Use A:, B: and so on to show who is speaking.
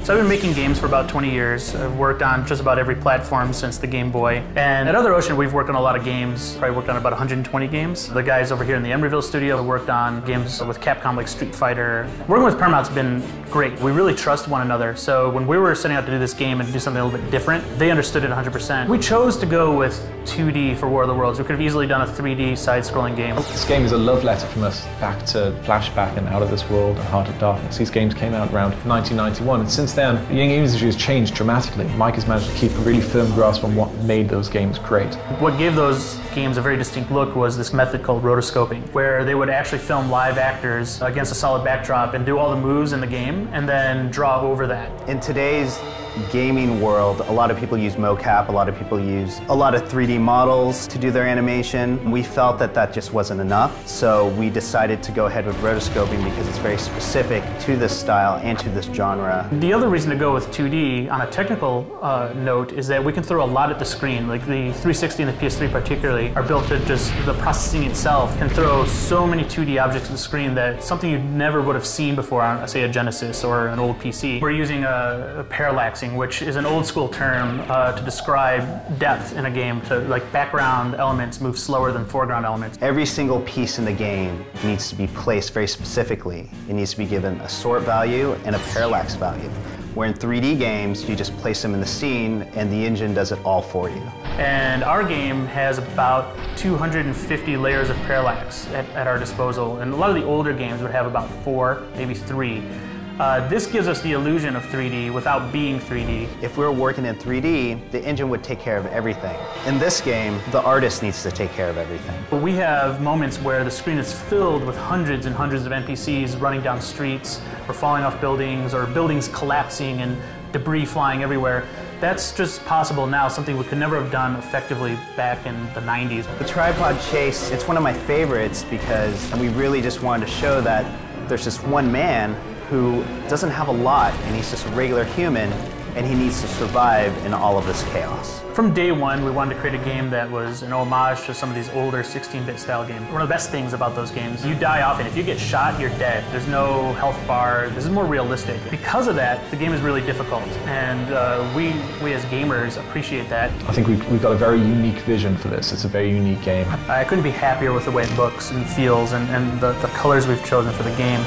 A: So I've been making games for about 20 years. I've worked on just about every platform since the Game Boy. And at Other Ocean, we've worked on a lot of games. Probably worked on about 120 games. The guys over here in the Emeryville studio have worked on games with Capcom like Street Fighter. Working with Paramount's been great. We really trust one another. So when we were setting out to do this game and do something a little bit different, they understood it 100%. We chose to go with 2D for War of the Worlds. We could have easily done a 3D side-scrolling game.
B: This game is a love letter from us back to Flashback and Out of This World and Heart of Darkness. These games came out around 1991, and since then, the gaming industry has changed dramatically. Mike has managed to keep a really firm grasp on what made those games great.
A: What gave those games a very distinct look was this method called rotoscoping, where they would actually film live actors against a solid backdrop and do all the moves in the game and then draw over that.
C: In today's gaming world, a lot of people use mocap, a lot of people use a lot of 3D models to do their animation. We felt that that just wasn't enough, so we decided to go ahead with rotoscoping because it's very specific to this style and to this genre.
A: The other reason to go with 2D on a technical note is that we can throw a lot at the screen. Like the 360 and the PS3 particularly are built to just, the processing itself can throw so many 2D objects at the screen that something you never would have seen before on, say, a Genesis or an old PC. We're using a parallax, which is an old school term to describe depth in a game, to like background elements move slower than foreground elements.
C: Every single piece in the game needs to be placed very specifically. It needs to be given a sort value and a parallax value. Where in 3D games, you just place them in the scene and the engine does it all for you.
A: And our game has about 250 layers of parallax at our disposal. And a lot of the older games would have about 4, maybe 3. This gives us the illusion of 3D without being 3D.
C: If we were working in 3D, the engine would take care of everything. In this game, the artist needs to take care of everything.
A: We have moments where the screen is filled with hundreds and hundreds of NPCs running down streets, or falling off buildings, or buildings collapsing and debris flying everywhere. That's just possible now, something we could never have done effectively back in the 90s.
C: The tripod chase, it's one of my favorites because we really just wanted to show that there's just one man who doesn't have a lot, and he's just a regular human, and he needs to survive in all of this chaos.
A: From day one, we wanted to create a game that was an homage to some of these older 16-bit style games. One of the best things about those games, you die often. If you get shot, you're dead. There's no health bar. This is more realistic. Because of that, the game is really difficult, and we as gamers appreciate that.
B: I think we've got a very unique vision for this. It's a very unique game.
A: I couldn't be happier with the way it looks and feels and the colors we've chosen for the game.